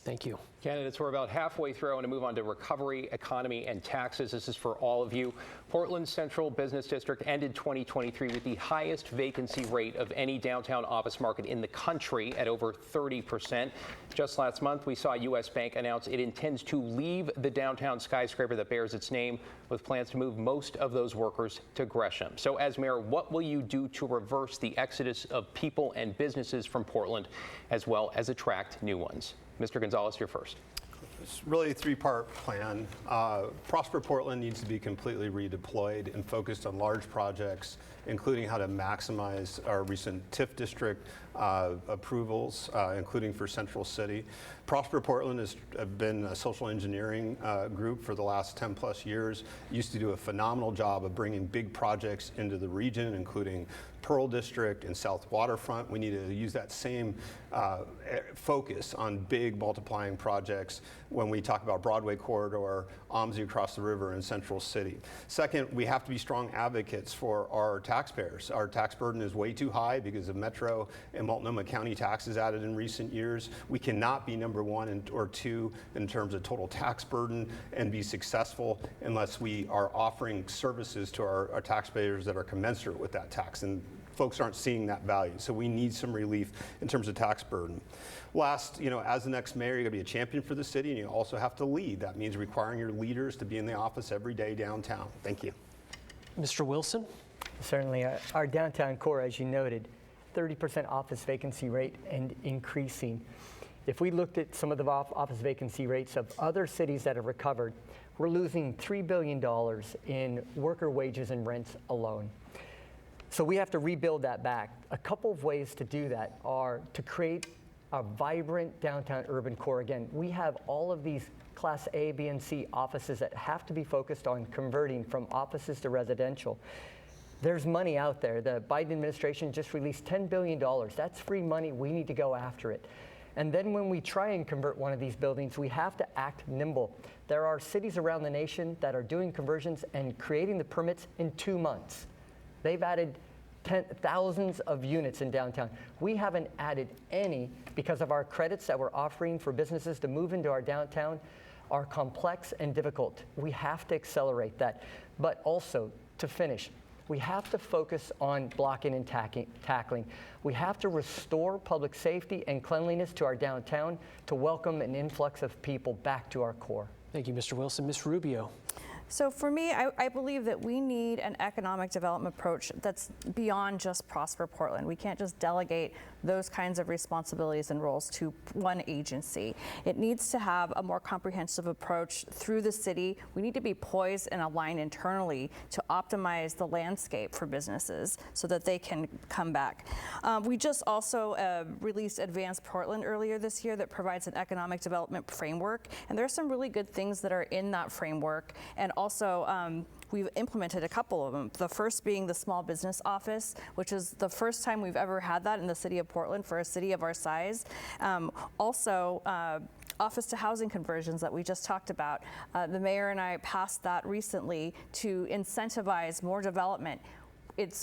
Thank you. Candidates, we're about halfway through. I want to move on to recovery, economy, and taxes. This is for all of you. Portland's Central Business District ended 2023 with the highest vacancy rate of any downtown office market in the country at over 30%. Just last month, we saw U.S. Bank announce it intends to leave the downtown skyscraper that bears its name, with plans to move most of those workers to Gresham. So as mayor, what will you do to reverse the exodus of people and businesses from Portland, as well as attract new ones? Mr. Gonzalez, you're first. It's really a three-part plan. Prosper Portland needs to be completely redeployed and focused on large projects, including how to maximize our recent TIF district approvals, including for Central City. Prosper Portland has been a social engineering group for the last 10 plus years. Used to do a phenomenal job of bringing big projects into the region, including Pearl District and South Waterfront. We need to use that same focus on big multiplying projects when we talk about Broadway Corridor, OMSI across the river, and Central City. Second, we have to be strong advocates for our taxpayers. Our tax burden is way too high because of Metro and Multnomah County taxes added in recent years. We cannot be number one or two in terms of total tax burden and be successful unless we are offering services to our taxpayers that are commensurate with that tax. And folks aren't seeing that value. So we need some relief in terms of tax burden. Last, as the next mayor, you're gonna be a champion for the city, and you also have to lead. That means requiring your leaders to be in the office every day downtown. Thank you. Mr. Wilson? Certainly, our downtown core, as you noted, 30% office vacancy rate and increasing. If we looked at some of the office vacancy rates of other cities that have recovered, we're losing $3 billion in worker wages and rents alone. So we have to rebuild that back. A couple of ways to do that are to create a vibrant downtown urban core. Again, we have all of these Class A, B, and C offices that have to be focused on converting from offices to residential. There's money out there. The Biden administration just released $10 billion. That's free money. We need to go after it. And then when we try and convert one of these buildings, we have to act nimble. There are cities around the nation that are doing conversions and creating the permits in 2 months. They've added thousands of units in downtown. We haven't added any because of our credits that we're offering for businesses to move into our downtown are complex and difficult. We have to accelerate that. But also, to finish, we have to focus on blocking and tackling. We have to restore public safety and cleanliness to our downtown to welcome an influx of people back to our core. Thank you, Mr. Wilson. Ms. Rubio. So for me, I believe that we need an economic development approach that's beyond just Prosper Portland. We can't just delegate those kinds of responsibilities and roles to one agency. It needs to have a more comprehensive approach through the city. We need to be poised and aligned internally to optimize the landscape for businesses so that they can come back. We just also released Advanced Portland earlier this year that provides an economic development framework, and there are some really good things that are in that framework. And also, we've implemented a couple of them. The first being the Small Business Office, which is the first time we've ever had that in the city of Portland for a city of our size. Office to housing conversions that we just talked about. The mayor and I passed that recently to incentivize more development.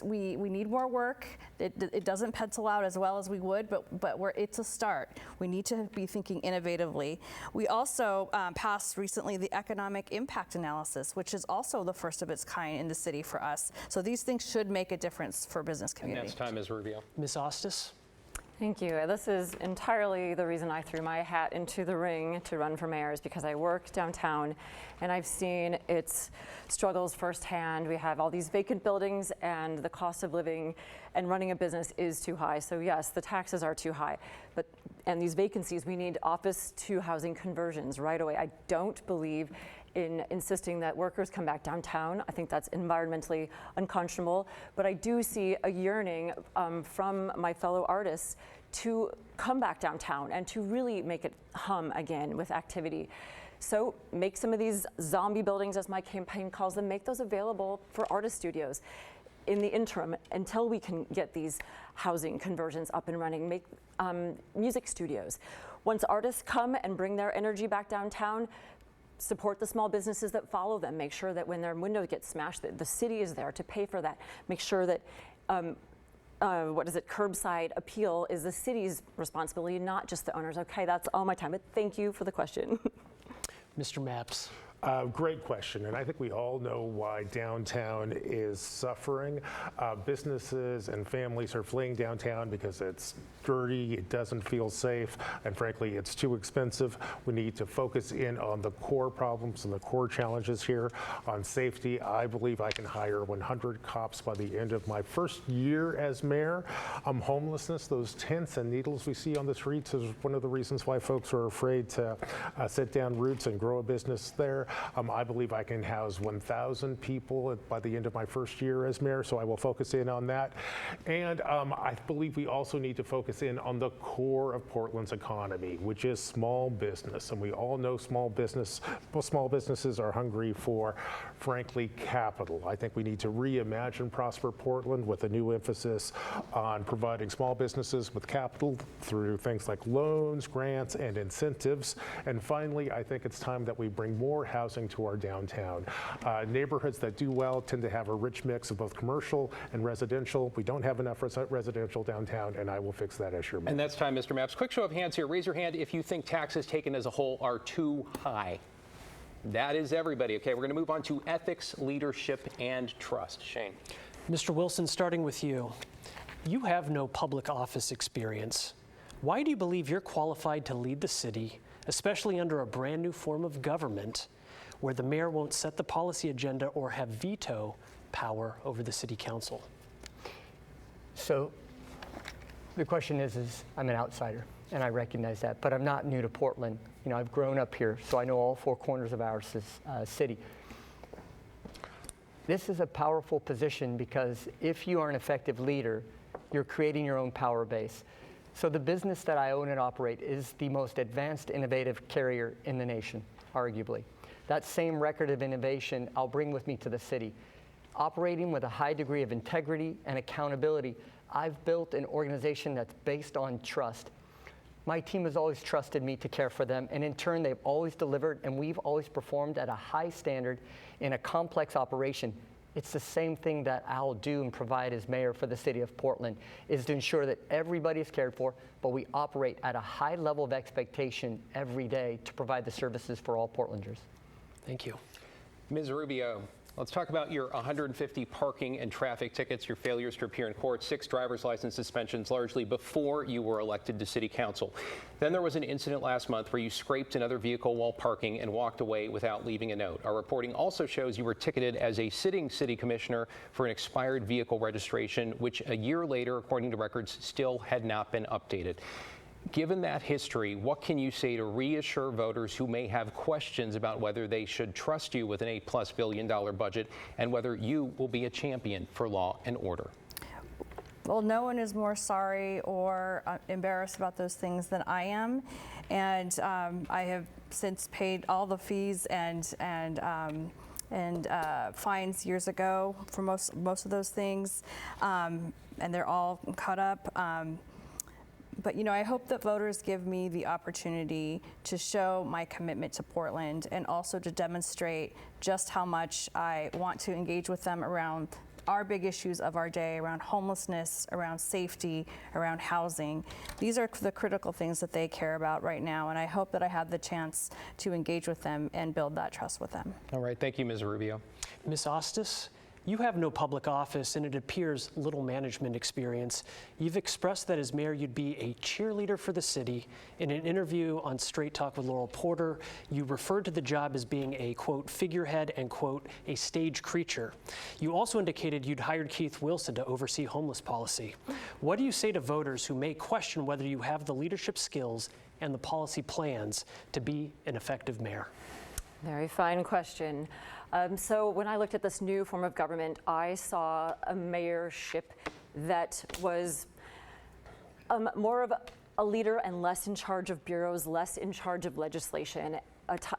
We need more work. It doesn't pencil out as well as we would, but it's a start. We need to be thinking innovatively. We also passed recently the economic impact analysis, which is also the first of its kind in the city for us. So these things should make a difference for business community. And that's time, Ms. Rubio. Ms. Østhus. Thank you. This is entirely the reason I threw my hat into the ring to run for mayor, is because I work downtown and I've seen its struggles firsthand. We have all these vacant buildings and the cost of living and running a business is too high. So yes, the taxes are too high, and these vacancies, we need office to housing conversions right away. I don't believe in insisting that workers come back downtown. I think that's environmentally unconscionable, but I do see a yearning from my fellow artists to come back downtown and to really make it hum again with activity. So make some of these zombie buildings, as my campaign calls them, make those available for artist studios. In the interim, until we can get these housing conversions up and running, make music studios. Once artists come and bring their energy back downtown, support the small businesses that follow them. Make sure that when their window gets smashed, that the city is there to pay for that. Make sure that, curbside appeal is the city's responsibility, not just the owners. Okay, that's all my time, but thank you for the question. Mr. Mapps. Great question, and I think we all know why downtown is suffering. Businesses and families are fleeing downtown because it's dirty, it doesn't feel safe, and frankly, it's too expensive. We need to focus in on the core problems and the core challenges here. On safety, I believe I can hire 100 cops by the end of my first year as mayor. Homelessness, those tents and needles we see on the streets is one of the reasons why folks are afraid to set down roots and grow a business there. I believe I can house 1,000 people by the end of my first year as mayor, so I will focus in on that. And I believe we also need to focus in on the core of Portland's economy, which is small business. And we all know small businesses are hungry for, frankly, capital. I think we need to reimagine Prosper Portland with a new emphasis on providing small businesses with capital through things like loans, grants, and incentives. And finally, I think it's time that we bring more housing to our downtown. Neighborhoods that do well tend to have a rich mix of both commercial and residential. We don't have enough residential downtown, and I will fix that issue. And that's time, Mr. Mapps. Quick show of hands here. Raise your hand if you think taxes taken as a whole are too high. That is everybody. Okay, we're going to move on to ethics, leadership, and trust. Shane. Mr. Wilson, starting with you. You have no public office experience. Why do you believe you're qualified to lead the city, especially under a brand new form of government where the mayor won't set the policy agenda or have veto power over the city council? So the question is I'm an outsider, and I recognize that, but I'm not new to Portland. You know, I've grown up here, so I know all four corners of our city. This is a powerful position because if you are an effective leader, you're creating your own power base. So the business that I own and operate is the most advanced innovative carrier in the nation, arguably. That same record of innovation I'll bring with me to the city. Operating with a high degree of integrity and accountability, I've built an organization that's based on trust. My team has always trusted me to care for them, and in turn, they've always delivered, and we've always performed at a high standard in a complex operation. It's the same thing that I'll do and provide as mayor for the city of Portland, is to ensure that everybody is cared for, but we operate at a high level of expectation every day to provide the services for all Portlanders. Thank you. Ms. Rubio, let's talk about your 150 parking and traffic tickets, your failures to appear in court, 6 driver's license suspensions, largely before you were elected to city council. Then there was an incident last month where you scraped another vehicle while parking and walked away without leaving a note. Our reporting also shows you were ticketed as a sitting city commissioner for an expired vehicle registration, which a year later, according to records, still had not been updated. Given that history, what can you say to reassure voters who may have questions about whether they should trust you with an $8+ billion budget and whether you will be a champion for law and order? Well, no one is more sorry or embarrassed about those things than I am, and I have since paid all the fees and fines years ago for most of those things, and they're all caught up. But I hope that voters give me the opportunity to show my commitment to Portland and also to demonstrate just how much I want to engage with them around our big issues of our day, around homelessness, around safety, around housing. These are the critical things that they care about right now, and I hope that I have the chance to engage with them and build that trust with them. All right, thank you, Ms. Rubio. Ms. Østhus, you have no public office and it appears little management experience. You've expressed that as mayor you'd be a cheerleader for the city. In an interview on Straight Talk with Laurel Porter, you referred to the job as being a, quote, figurehead and, quote, a stage creature. You also indicated you'd hired Keith Wilson to oversee homeless policy. What do you say to voters who may question whether you have the leadership skills and the policy plans to be an effective mayor? Very fine question. So when I looked at this new form of government, I saw a mayorship that was more of a leader and less in charge of bureaus, less in charge of legislation.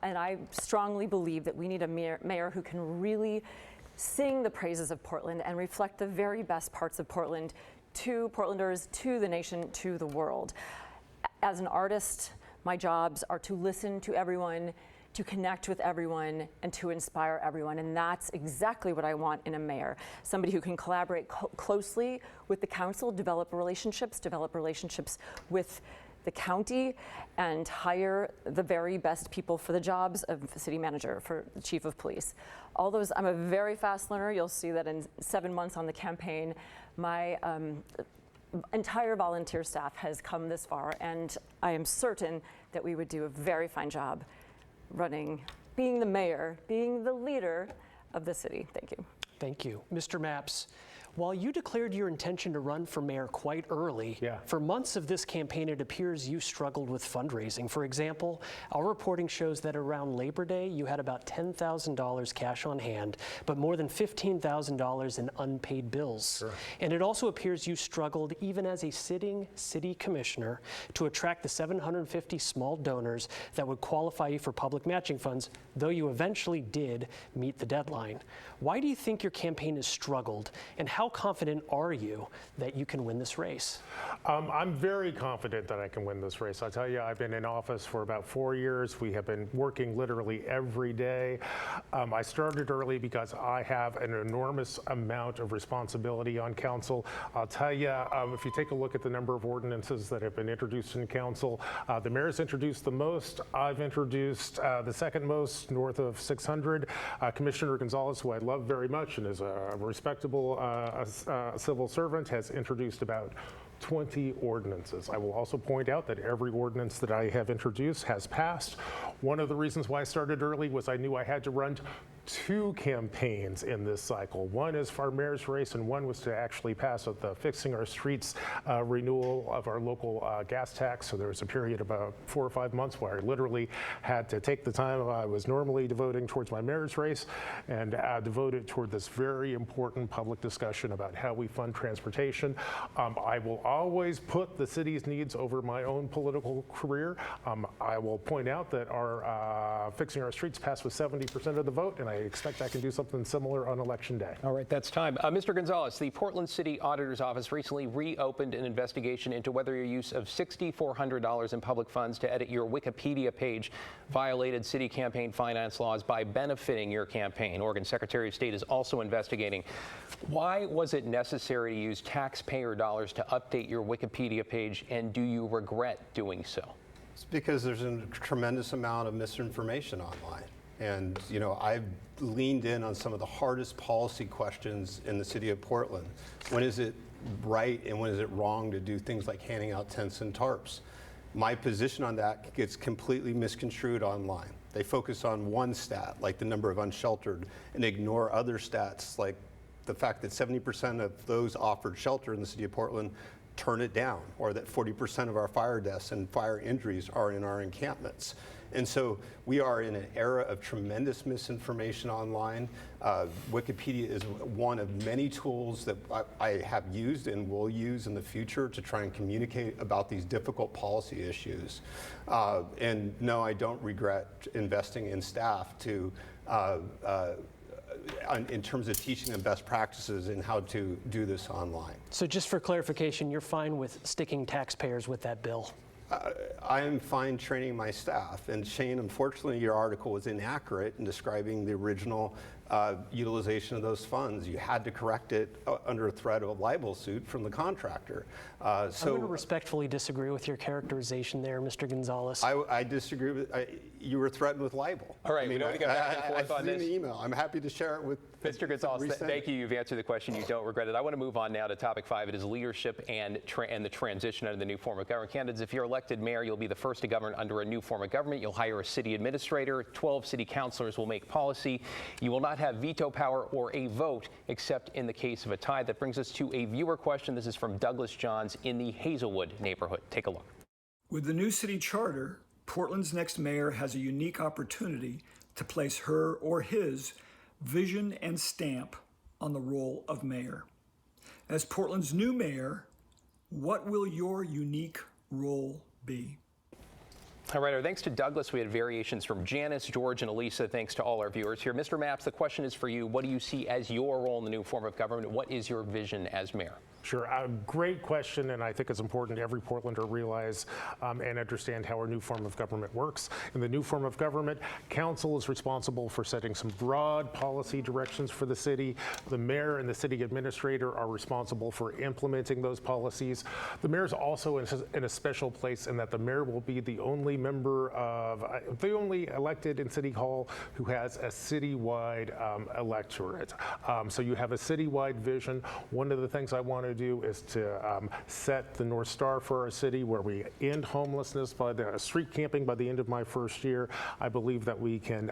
And I strongly believe that we need a mayor who can really sing the praises of Portland and reflect the very best parts of Portland to Portlanders, to the nation, to the world. As an artist, my jobs are to listen to everyone, to connect with everyone, and to inspire everyone. And that's exactly what I want in a mayor. Somebody who can collaborate closely with the council, develop relationships with the county, and hire the very best people for the jobs of the city manager, for the chief of police. All those, I'm a very fast learner. You'll see that in 7 months on the campaign, my entire volunteer staff has come this far, and I am certain that we would do a very fine job running, being the mayor, being the leader of the city. Thank you. Thank you. Mr. Mapps, while you declared your intention to run for mayor quite early, for months of this campaign, it appears you struggled with fundraising. For example, our reporting shows that around Labor Day, you had about $10,000 cash on hand, but more than $15,000 in unpaid bills. Sure. And it also appears you struggled, even as a sitting city commissioner, to attract the 750 small donors that would qualify you for public matching funds, though you eventually did meet the deadline. Why do you think your campaign has struggled, and how confident are you that you can win this race? I'm very confident that I can win this race. I'll tell you, I've been in office for about 4 years. We have been working literally every day. I started early because I have an enormous amount of responsibility on council. I'll tell you, if you take a look at the number of ordinances that have been introduced in council, the mayor's introduced the most. I've introduced the second most, north of 600. Commissioner Gonzalez, who I love very much and is a respectable civil servant, has introduced about 20 ordinances. I will also point out that every ordinance that I have introduced has passed. One of the reasons why I started early was I knew I had to run 2 campaigns in this cycle. One is for our mayor's race, and one was to actually pass the Fixing Our Streets renewal of our local gas tax. So there was a period of about 4 or 5 months where I literally had to take the time I was normally devoting towards my mayor's race and devote it toward this very important public discussion about how we fund transportation. I will always put the city's needs over my own political career. I will point out that our Fixing Our Streets passed with 70% of the vote, and I expect I can do something similar on Election Day. All right, that's time. Mr. Gonzalez, the Portland City Auditor's Office recently reopened an investigation into whether your use of $6,400 in public funds to edit your Wikipedia page violated city campaign finance laws by benefiting your campaign. Oregon Secretary of State is also investigating. Why was it necessary to use taxpayer dollars to update your Wikipedia page, and do you regret doing so? It's because there's a tremendous amount of misinformation online. And, you know, I've leaned in on some of the hardest policy questions in the city of Portland. When is it right and when is it wrong to do things like handing out tents and tarps? My position on that gets completely misconstrued online. They focus on one stat, like the number of unsheltered, and ignore other stats, like the fact that 70% of those offered shelter in the city of Portland turn it down, or that 40% of our fire deaths and fire injuries are in our encampments. And so we are in an era of tremendous misinformation online. Wikipedia is one of many tools that I have used and will use in the future to try and communicate about these difficult policy issues. And no, I don't regret investing in staff to in terms of teaching them best practices and how to do this online. So just for clarification, you're fine with sticking taxpayers with that bill? I am fine training my staff. And Shane, unfortunately, your article was inaccurate in describing the original utilization of those funds. You had to correct it under a threat of a libel suit from the contractor. I'm going to respectfully disagree with your characterization there, Mr. Gonzalez. I disagree with, you were threatened with libel. All right, we don't want to get back and forth on this. I've seen the email. I'm happy to share it with Mr. Gonzalez, thank you. You've answered the question. You don't regret it. I want to move on now to topic 5. It is leadership and the transition under the new form of government. Candidates, if you're elected mayor, you'll be the first to govern under a new form of government. You'll hire a city administrator. 12 city councilors will make policy. You will not have veto power or a vote, except in the case of a tie. That brings us to a viewer question. This is from Douglas Johns in the Hazelwood neighborhood. Take a look. With the new city charter, Portland's next mayor has a unique opportunity to place her or his vision and stamp on the role of mayor. As Portland's new mayor, what will your unique role be? All right, our thanks to Douglas. We had variations from Janice, George, and Elisa. Thanks to all our viewers here. Mr. Mapps, the question is for you. What do you see as your role in the new form of government? What is your vision as mayor? Sure, great question, and I think it's important every Portlander realize and understand how our new form of government works. In the new form of government, council is responsible for setting some broad policy directions for the city. The mayor and the city administrator are responsible for implementing those policies. The mayor is also in a special place in that the mayor will be the only member of, the only elected in City Hall who has a citywide electorate. So you have a citywide vision. One of the things I want to do is to set the North Star for our city, where we end homelessness by the street camping by the end of my first year. I believe that we can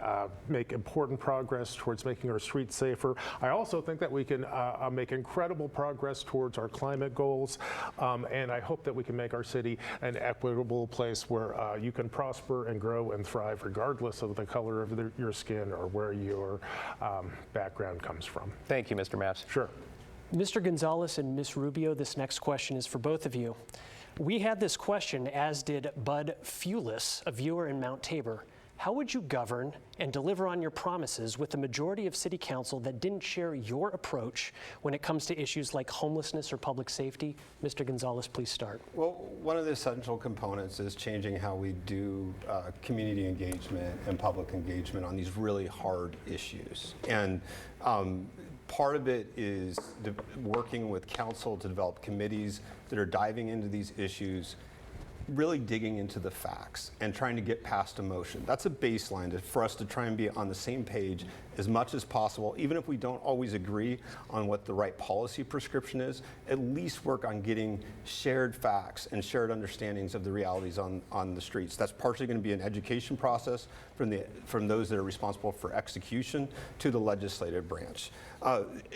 make important progress towards making our streets safer. I also think that we can make incredible progress towards our climate goals, and I hope that we can make our city an equitable place where you can prosper and grow and thrive regardless of the color of your skin or where your background comes from. Thank you, Mr. Mapps. Sure. Mr. Gonzalez and Ms. Rubio, this next question is for both of you. We had this question, as did Bud Fulis, a viewer in Mount Tabor. How would you govern and deliver on your promises with the majority of city council that didn't share your approach when it comes to issues like homelessness or public safety? Mr. Gonzalez, please start. Well, one of the essential components is changing how we do community engagement and public engagement on these really hard issues. And part of it is working with council to develop committees that are diving into these issues, really digging into the facts and trying to get past emotion. That's a baseline for us to try and be on the same page as much as possible. Even if we don't always agree on what the right policy prescription is, at least work on getting shared facts and shared understandings of the realities on the streets. That's partially going to be an education process from those that are responsible for execution to the legislative branch.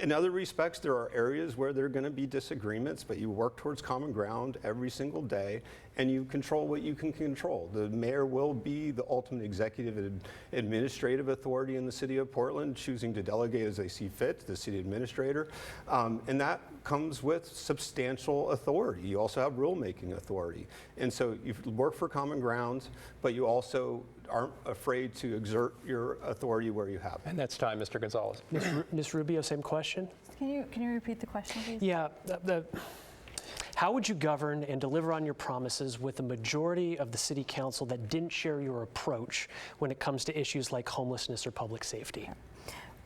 In other respects, there are areas where there are going to be disagreements, but you work towards common ground every single day, and you control what you can control. The mayor will be the ultimate executive and administrative authority in the city of Portland. Portland choosing to delegate as they see fit to the city administrator. And that comes with substantial authority. You also have rulemaking authority. And so you work for common ground, but you also aren't afraid to exert your authority where you have it. And that's time, Mr. Gonzalez. Ms. Rubio, same question. Can you repeat the question, please? Yeah. How would you govern and deliver on your promises with a majority of the city council that didn't share your approach when it comes to issues like homelessness or public safety?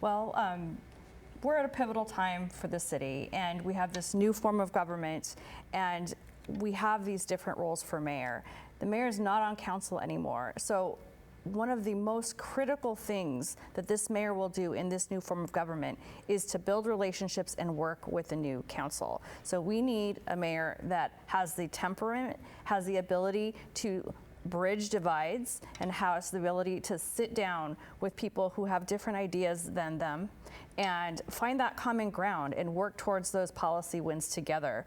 Well, we're at a pivotal time for the city, and we have this new form of government, and we have these different roles for mayor. The mayor is not on council anymore. So one of the most critical things that this mayor will do in this new form of government is to build relationships and work with the new council. So we need a mayor that has the temperament, has the ability to bridge divides, and has the ability to sit down with people who have different ideas than them and find that common ground and work towards those policy wins together.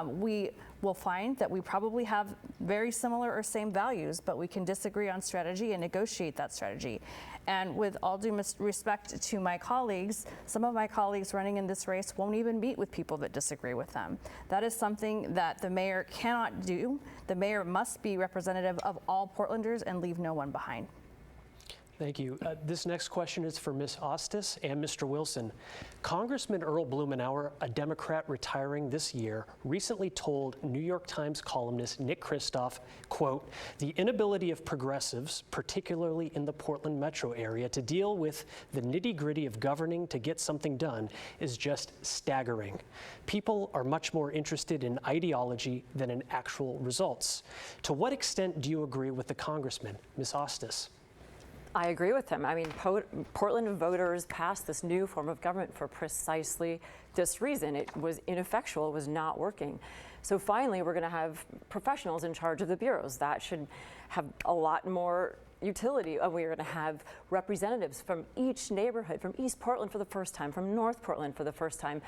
We will find that we probably have very similar or same values, but we can disagree on strategy and negotiate that strategy. And with all due respect to my colleagues, some of my colleagues running in this race won't even meet with people that disagree with them. That is something that the mayor cannot do. The mayor must be representative of all Portlanders and leave no one behind. Thank you. This next question is for Ms. Østhus and Mr. Wilson. Congressman Earl Blumenauer, a Democrat retiring this year, recently told New York Times columnist Nick Kristof, quote, "The inability of progressives, particularly in the Portland metro area, to deal with the nitty-gritty of governing to get something done is just staggering. People are much more interested in ideology than in actual results." To what extent do you agree with the congressman, Ms. Østhus? I agree with him. I mean, Portland voters passed this new form of government for precisely this reason. It was ineffectual, it was not working. So finally, we're going to have professionals in charge of the bureaus. That should have a lot more utility. We're going to have representatives from each neighborhood, from East Portland for the first time, from North Portland for the first time,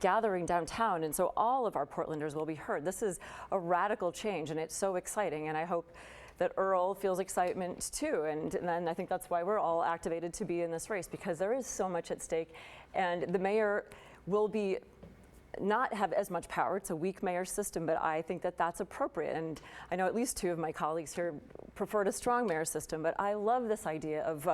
gathering downtown. And so all of our Portlanders will be heard. This is a radical change, and it's so exciting. And I hope that Earl feels excitement too, and then I think that's why we're all activated to be in this race, because there is so much at stake, and the mayor will be not have as much power. It's a weak mayor system, but I think that that's appropriate, and I know at least two of my colleagues here preferred a strong mayor system, but I love this idea of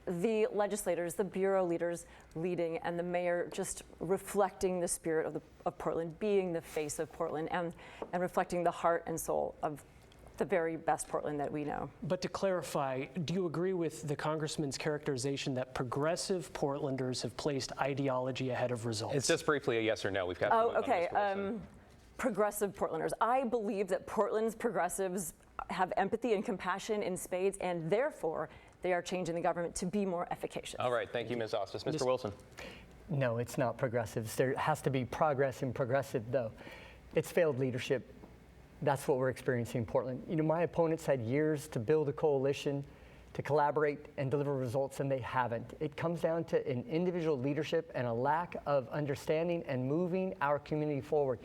the legislators, the bureau leaders leading, and the mayor just reflecting the spirit of Portland, being the face of Portland, and reflecting the heart and soul of the very best Portland that we know. But to clarify, do you agree with the congressman's characterization that progressive Portlanders have placed ideology ahead of results? It's just briefly a yes or no. We've got to move on, Mr. Wilson. Progressive Portlanders. I believe that Portland's progressives have empathy and compassion in spades, and therefore they are changing the government to be more efficacious. All right, thank you, Ms. Østhus. Mr. Wilson. No, it's not progressives. There has to be progress in progressive, though. It's failed leadership. That's what we're experiencing in Portland. You know, my opponents had years to build a coalition, to collaborate and deliver results, and they haven't. It comes down to an individual leadership and a lack of understanding and moving our community forward.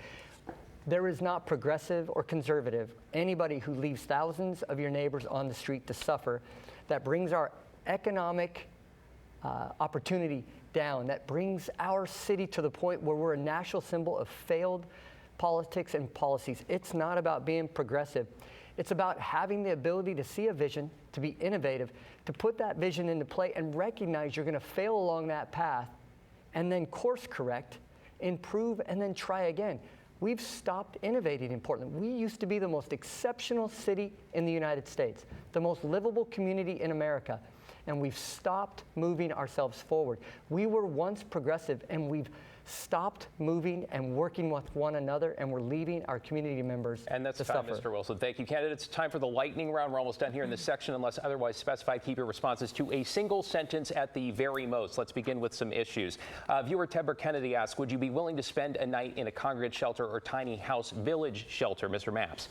There is not progressive or conservative, anybody who leaves thousands of your neighbors on the street to suffer, that brings our economic opportunity down, that brings our city to the point where we're a national symbol of failed politics and policies. It's not about being progressive. It's about having the ability to see a vision, to be innovative, to put that vision into play and recognize you're going to fail along that path and then course correct, improve, and then try again. We've stopped innovating in Portland. We used to be the most exceptional city in the United States, the most livable community in America, and we've stopped moving ourselves forward. We were once progressive, and we've stopped moving and working with one another, and we're leaving our community members And that's to time, suffer. Mr. Wilson. Thank you, candidates. Time for the lightning round. We're almost done here in this section. Unless otherwise specified, keep your responses to a single sentence at the very most. Let's begin with some issues. Viewer Tebber Kennedy asks, would you be willing to spend a night in a congregate shelter or tiny house village shelter? Mr. Maps.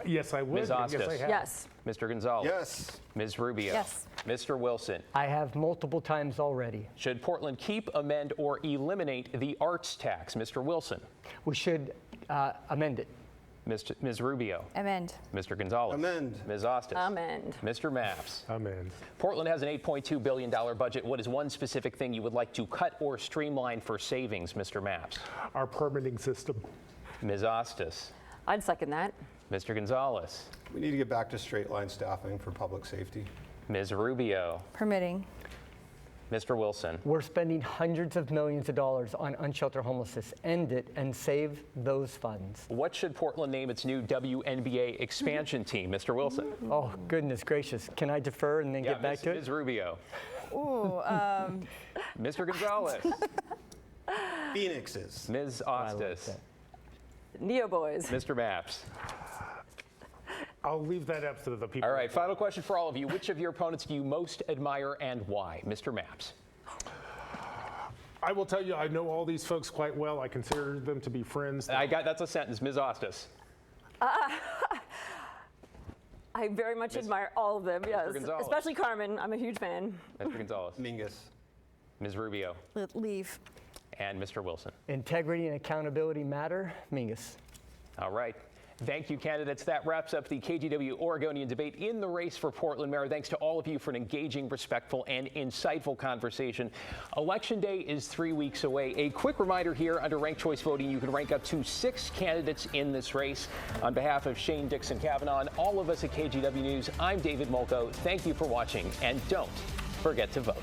Yes, I would. Ms. Østhus. Yes, I have. Yes. Mr. Gonzalez. Yes. Ms. Rubio. Yes. Mr. Wilson. I have multiple times already. Should Portland keep, amend, or eliminate the arts tax? Mr. Wilson. We should amend it. Ms. Rubio. Amend. Mr. Gonzalez. Amend. Ms. Østhus. Amend. Mr. Mapps. Amend. Portland has an $8.2 billion budget. What is one specific thing you would like to cut or streamline for savings, Mr. Mapps? Our permitting system. Ms. Østhus. I'd second that. Mr. Gonzalez. We need to get back to straight line staffing for public safety. Ms. Rubio. Permitting. Mr. Wilson. We're spending hundreds of millions of dollars on unsheltered homelessness. End it and save those funds. What should Portland name its new WNBA expansion team, Mr. Wilson? Oh, goodness gracious. Can I defer and then get back to it? Ms. Rubio. Ooh, Mr. Gonzalez. Phoenixes. Ms. Østhus. Neo Boys. Mr. Mapps. I'll leave that up to the people. All right, final question for all of you. Which of your opponents do you most admire and why? Mr. Mapps. I will tell you, I know all these folks quite well. I consider them to be friends. That's a sentence. Ms. Østhus. I very much admire all of them, yes. Gonzalez. Especially Carmen. I'm a huge fan. Mr. Gonzalez. Mingus. Ms. Rubio. leave. And Mr. Wilson. Integrity and accountability matter. Mingus. All right. Thank you, candidates. That wraps up the KGW Oregonian debate in the race for Portland mayor. Thanks to all of you for an engaging, respectful, and insightful conversation. Election Day is 3 weeks away. A quick reminder here, under ranked choice voting, you can rank up to 6 candidates in this race. On behalf of Shane Dixon Kavanaugh and all of us at KGW News, I'm David Molko. Thank you for watching, and don't forget to vote.